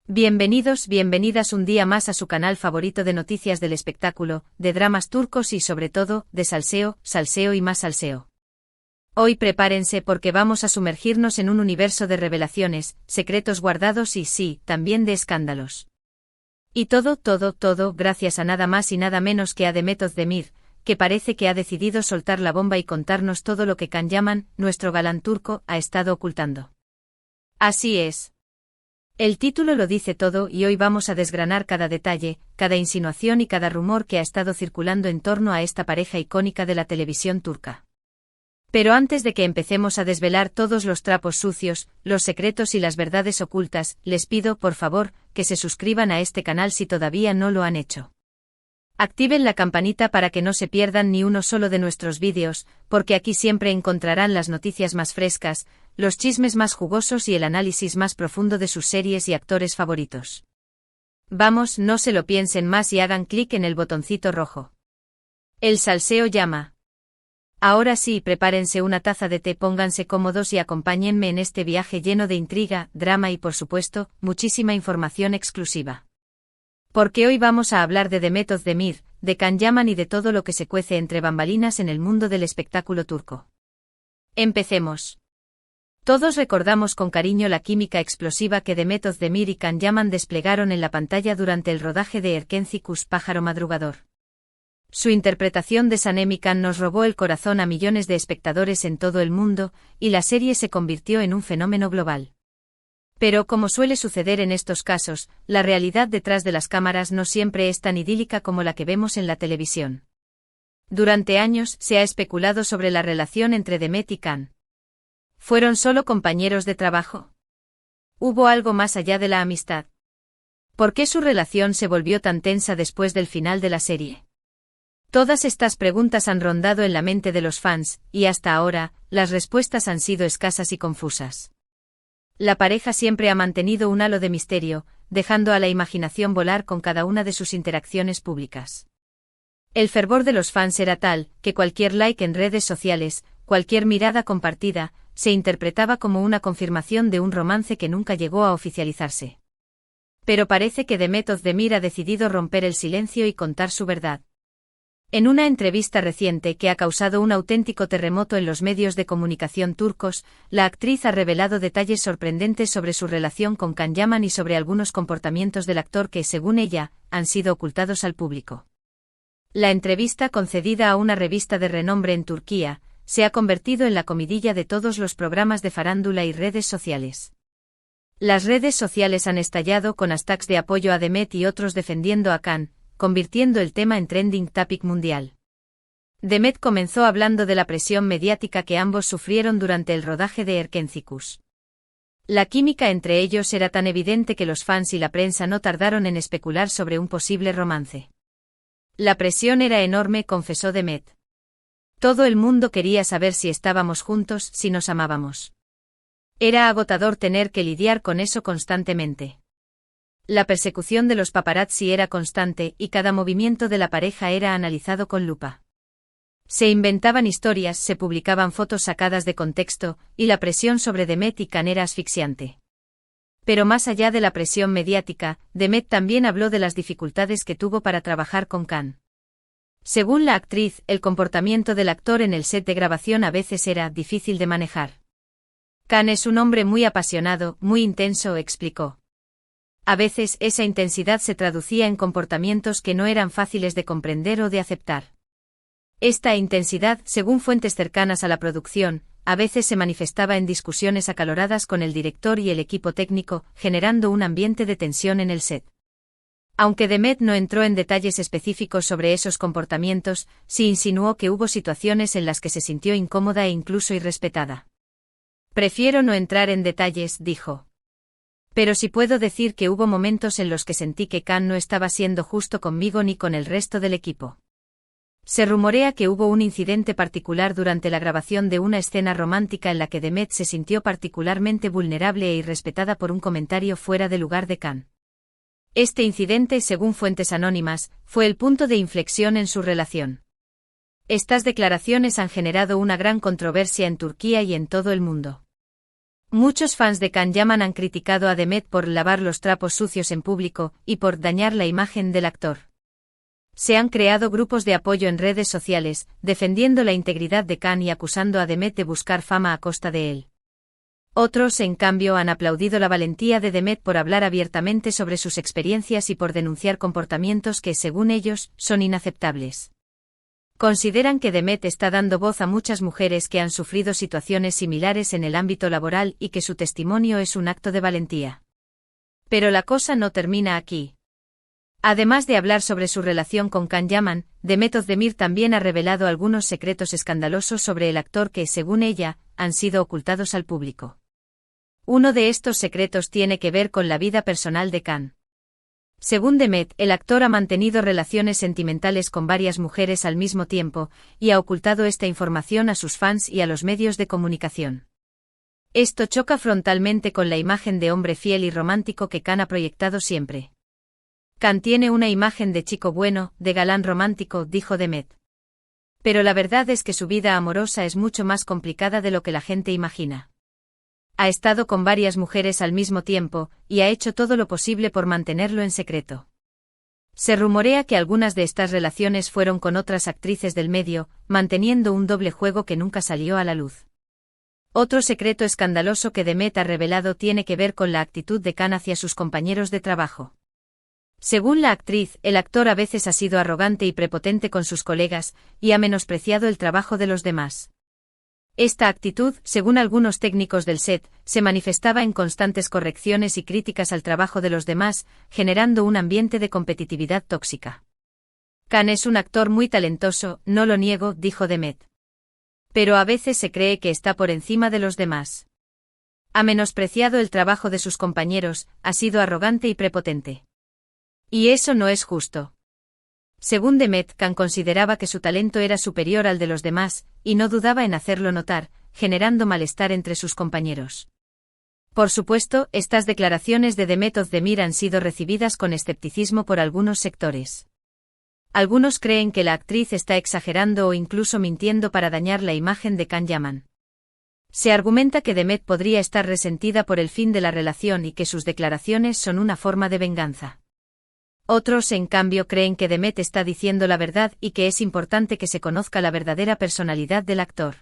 Bienvenidos, bienvenidas un día más a su canal favorito de noticias del espectáculo, de dramas turcos y sobre todo, de salseo, salseo y más salseo. Hoy prepárense porque vamos a sumergirnos en un universo de revelaciones, secretos guardados y sí, también de escándalos. Y todo gracias a nada más y nada menos que a Demet Özdemir, que parece que ha decidido soltar la bomba y contarnos todo lo que Can Yaman, nuestro galán turco, ha estado ocultando. Así es. El título lo dice todo y hoy vamos a desgranar cada detalle, cada insinuación y cada rumor que ha estado circulando en torno a esta pareja icónica de la televisión turca. Pero antes de que empecemos a desvelar todos los trapos sucios, los secretos y las verdades ocultas, les pido, por favor, que se suscriban a este canal si todavía no lo han hecho. Activen la campanita para que no se pierdan ni uno solo de nuestros vídeos, porque aquí siempre encontrarán las noticias más frescas, los chismes más jugosos y el análisis más profundo de sus series y actores favoritos. Vamos, no se lo piensen más y hagan clic en el botoncito rojo. El salseo llama. Ahora sí, prepárense una taza de té, pónganse cómodos y acompáñenme en este viaje lleno de intriga, drama y por supuesto, muchísima información exclusiva. Porque hoy vamos a hablar de Demet Özdemir, de Can Yaman y de todo lo que se cuece entre bambalinas en el mundo del espectáculo turco. Empecemos. Todos recordamos con cariño la química explosiva que Demet Özdemir y Can Yaman desplegaron en la pantalla durante el rodaje de Erkenci Pájaro Madrugador. Su interpretación de Sanem y Can nos robó el corazón a millones de espectadores en todo el mundo, y la serie se convirtió en un fenómeno global. Pero como suele suceder en estos casos, la realidad detrás de las cámaras no siempre es tan idílica como la que vemos en la televisión. Durante años se ha especulado sobre la relación entre Demet y Can. ¿Fueron solo compañeros de trabajo? ¿Hubo algo más allá de la amistad? ¿Por qué su relación se volvió tan tensa después del final de la serie? Todas estas preguntas han rondado en la mente de los fans, y hasta ahora, las respuestas han sido escasas y confusas. La pareja siempre ha mantenido un halo de misterio, dejando a la imaginación volar con cada una de sus interacciones públicas. El fervor de los fans era tal, que cualquier like en redes sociales, cualquier mirada compartida, se interpretaba como una confirmación de un romance que nunca llegó a oficializarse. Pero parece que Demet Özdemir ha decidido romper el silencio y contar su verdad. En una entrevista reciente que ha causado un auténtico terremoto en los medios de comunicación turcos, la actriz ha revelado detalles sorprendentes sobre su relación con Can Yaman y sobre algunos comportamientos del actor que, según ella, han sido ocultados al público. La entrevista concedida a una revista de renombre en Turquía, se ha convertido en la comidilla de todos los programas de farándula y redes sociales. Las redes sociales han estallado con hashtags de apoyo a Demet y otros defendiendo a Can, convirtiendo el tema en trending topic mundial. Demet comenzó hablando de la presión mediática que ambos sufrieron durante el rodaje de Erkenci. La química entre ellos era tan evidente que los fans y la prensa no tardaron en especular sobre un posible romance. La presión era enorme, confesó Demet. Todo el mundo quería saber si estábamos juntos, si nos amábamos. Era agotador tener que lidiar con eso constantemente. La persecución de los paparazzi era constante y cada movimiento de la pareja era analizado con lupa. Se inventaban historias, se publicaban fotos sacadas de contexto, y la presión sobre Demet y Can era asfixiante. Pero más allá de la presión mediática, Demet también habló de las dificultades que tuvo para trabajar con Can. Según la actriz, el comportamiento del actor en el set de grabación a veces era difícil de manejar. Can es un hombre muy apasionado, muy intenso, explicó. A veces esa intensidad se traducía en comportamientos que no eran fáciles de comprender o de aceptar. Esta intensidad, según fuentes cercanas a la producción, a veces se manifestaba en discusiones acaloradas con el director y el equipo técnico, generando un ambiente de tensión en el set. Aunque Demet no entró en detalles específicos sobre esos comportamientos, sí insinuó que hubo situaciones en las que se sintió incómoda e incluso irrespetada. Prefiero no entrar en detalles, dijo. Pero sí puedo decir que hubo momentos en los que sentí que Can no estaba siendo justo conmigo ni con el resto del equipo. Se rumorea que hubo un incidente particular durante la grabación de una escena romántica en la que Demet se sintió particularmente vulnerable e irrespetada por un comentario fuera de lugar de Can. Este incidente, según fuentes anónimas, fue el punto de inflexión en su relación. Estas declaraciones han generado una gran controversia en Turquía y en todo el mundo. Muchos fans de Can Yaman han criticado a Demet por lavar los trapos sucios en público y por dañar la imagen del actor. Se han creado grupos de apoyo en redes sociales, defendiendo la integridad de Can y acusando a Demet de buscar fama a costa de él. Otros, en cambio, han aplaudido la valentía de Demet por hablar abiertamente sobre sus experiencias y por denunciar comportamientos que, según ellos, son inaceptables. Consideran que Demet está dando voz a muchas mujeres que han sufrido situaciones similares en el ámbito laboral y que su testimonio es un acto de valentía. Pero la cosa no termina aquí. Además de hablar sobre su relación con Can Yaman, Demet Özdemir también ha revelado algunos secretos escandalosos sobre el actor que, según ella, han sido ocultados al público. Uno de estos secretos tiene que ver con la vida personal de Can. Según Demet, el actor ha mantenido relaciones sentimentales con varias mujeres al mismo tiempo, y ha ocultado esta información a sus fans y a los medios de comunicación. Esto choca frontalmente con la imagen de hombre fiel y romántico que Can ha proyectado siempre. Can tiene una imagen de chico bueno, de galán romántico, dijo Demet. Pero la verdad es que su vida amorosa es mucho más complicada de lo que la gente imagina. Ha estado con varias mujeres al mismo tiempo, y ha hecho todo lo posible por mantenerlo en secreto. Se rumorea que algunas de estas relaciones fueron con otras actrices del medio, manteniendo un doble juego que nunca salió a la luz. Otro secreto escandaloso que Demet ha revelado tiene que ver con la actitud de Can hacia sus compañeros de trabajo. Según la actriz, el actor a veces ha sido arrogante y prepotente con sus colegas, y ha menospreciado el trabajo de los demás. Esta actitud, según algunos técnicos del set, se manifestaba en constantes correcciones y críticas al trabajo de los demás, generando un ambiente de competitividad tóxica. Can es un actor muy talentoso, no lo niego, dijo Demet. Pero a veces se cree que está por encima de los demás. Ha menospreciado el trabajo de sus compañeros, ha sido arrogante y prepotente. Y eso no es justo. Según Demet, Can consideraba que su talento era superior al de los demás, y no dudaba en hacerlo notar, generando malestar entre sus compañeros. Por supuesto, estas declaraciones de Demet Özdemir han sido recibidas con escepticismo por algunos sectores. Algunos creen que la actriz está exagerando o incluso mintiendo para dañar la imagen de Can Yaman. Se argumenta que Demet podría estar resentida por el fin de la relación y que sus declaraciones son una forma de venganza. Otros, en cambio, creen que Demet está diciendo la verdad y que es importante que se conozca la verdadera personalidad del actor.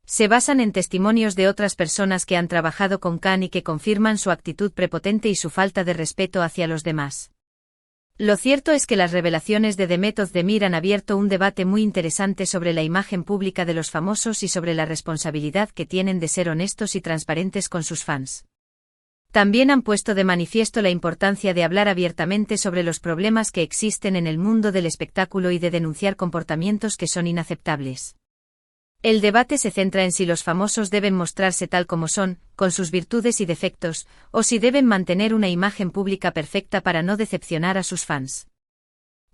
Se basan en testimonios de otras personas que han trabajado con Can y que confirman su actitud prepotente y su falta de respeto hacia los demás. Lo cierto es que las revelaciones de Demet Özdemir han abierto un debate muy interesante sobre la imagen pública de los famosos y sobre la responsabilidad que tienen de ser honestos y transparentes con sus fans. También han puesto de manifiesto la importancia de hablar abiertamente sobre los problemas que existen en el mundo del espectáculo y de denunciar comportamientos que son inaceptables. El debate se centra en si los famosos deben mostrarse tal como son, con sus virtudes y defectos, o si deben mantener una imagen pública perfecta para no decepcionar a sus fans.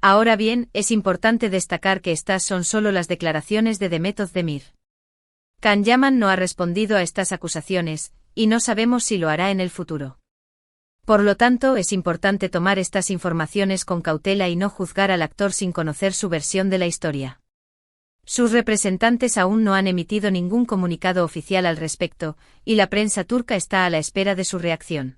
Ahora bien, es importante destacar que estas son solo las declaraciones de Demet Özdemir. Can Yaman no ha respondido a estas acusaciones, y no sabemos si lo hará en el futuro. Por lo tanto, es importante tomar estas informaciones con cautela y no juzgar al actor sin conocer su versión de la historia. Sus representantes aún no han emitido ningún comunicado oficial al respecto, y la prensa turca está a la espera de su reacción.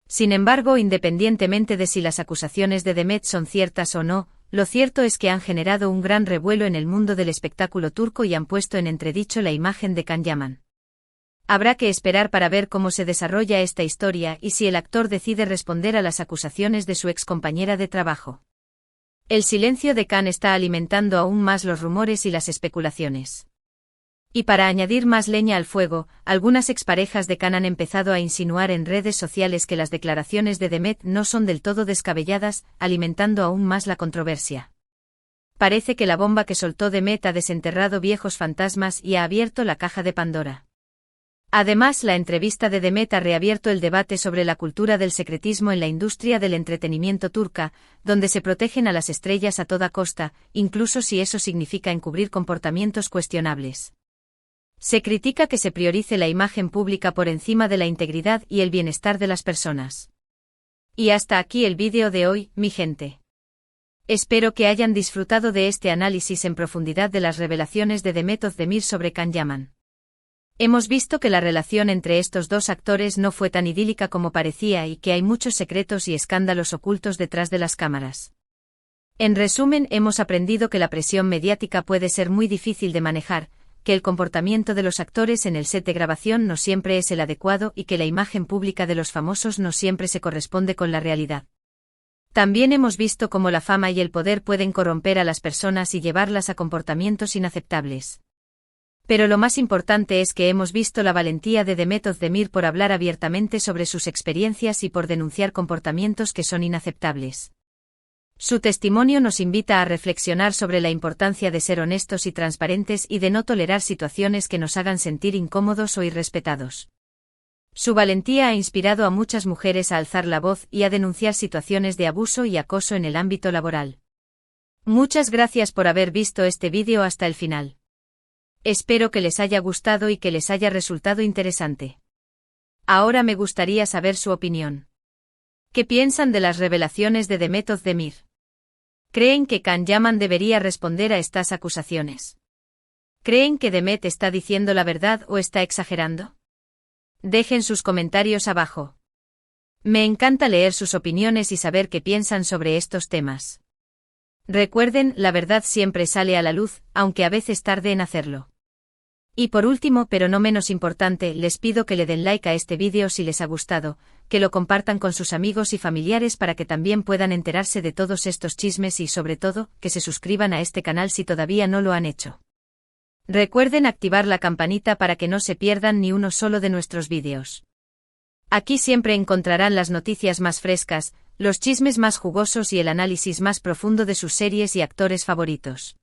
Sin embargo, independientemente de si las acusaciones de Demet son ciertas o no, lo cierto es que han generado un gran revuelo en el mundo del espectáculo turco y han puesto en entredicho la imagen de Can Yaman. Habrá que esperar para ver cómo se desarrolla esta historia y si el actor decide responder a las acusaciones de su excompañera de trabajo. El silencio de Can está alimentando aún más los rumores y las especulaciones. Y para añadir más leña al fuego, algunas exparejas de Can han empezado a insinuar en redes sociales que las declaraciones de Demet no son del todo descabelladas, alimentando aún más la controversia. Parece que la bomba que soltó Demet ha desenterrado viejos fantasmas y ha abierto la caja de Pandora. Además, la entrevista de Demet ha reabierto el debate sobre la cultura del secretismo en la industria del entretenimiento turca, donde se protegen a las estrellas a toda costa, incluso si eso significa encubrir comportamientos cuestionables. Se critica que se priorice la imagen pública por encima de la integridad y el bienestar de las personas. Y hasta aquí el vídeo de hoy, mi gente. Espero que hayan disfrutado de este análisis en profundidad de las revelaciones de Demet Özdemir sobre Can Yaman. Hemos visto que la relación entre estos dos actores no fue tan idílica como parecía y que hay muchos secretos y escándalos ocultos detrás de las cámaras. En resumen, hemos aprendido que la presión mediática puede ser muy difícil de manejar, que el comportamiento de los actores en el set de grabación no siempre es el adecuado y que la imagen pública de los famosos no siempre se corresponde con la realidad. También hemos visto cómo la fama y el poder pueden corromper a las personas y llevarlas a comportamientos inaceptables. Pero lo más importante es que hemos visto la valentía de Demet Özdemir por hablar abiertamente sobre sus experiencias y por denunciar comportamientos que son inaceptables. Su testimonio nos invita a reflexionar sobre la importancia de ser honestos y transparentes y de no tolerar situaciones que nos hagan sentir incómodos o irrespetados. Su valentía ha inspirado a muchas mujeres a alzar la voz y a denunciar situaciones de abuso y acoso en el ámbito laboral. Muchas gracias por haber visto este vídeo hasta el final. Espero que les haya gustado y que les haya resultado interesante. Ahora me gustaría saber su opinión. ¿Qué piensan de las revelaciones de Demet Özdemir? ¿Creen que Can Yaman debería responder a estas acusaciones? ¿Creen que Demet está diciendo la verdad o está exagerando? Dejen sus comentarios abajo. Me encanta leer sus opiniones y saber qué piensan sobre estos temas. Recuerden, la verdad siempre sale a la luz, aunque a veces tarde en hacerlo. Y por último, pero no menos importante, les pido que le den like a este vídeo si les ha gustado, que lo compartan con sus amigos y familiares para que también puedan enterarse de todos estos chismes y sobre todo, que se suscriban a este canal si todavía no lo han hecho. Recuerden activar la campanita para que no se pierdan ni uno solo de nuestros vídeos. Aquí siempre encontrarán las noticias más frescas, los chismes más jugosos y el análisis más profundo de sus series y actores favoritos.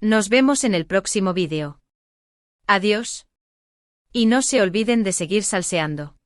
Nos vemos en el próximo vídeo. Adiós. Y no se olviden de seguir salseando.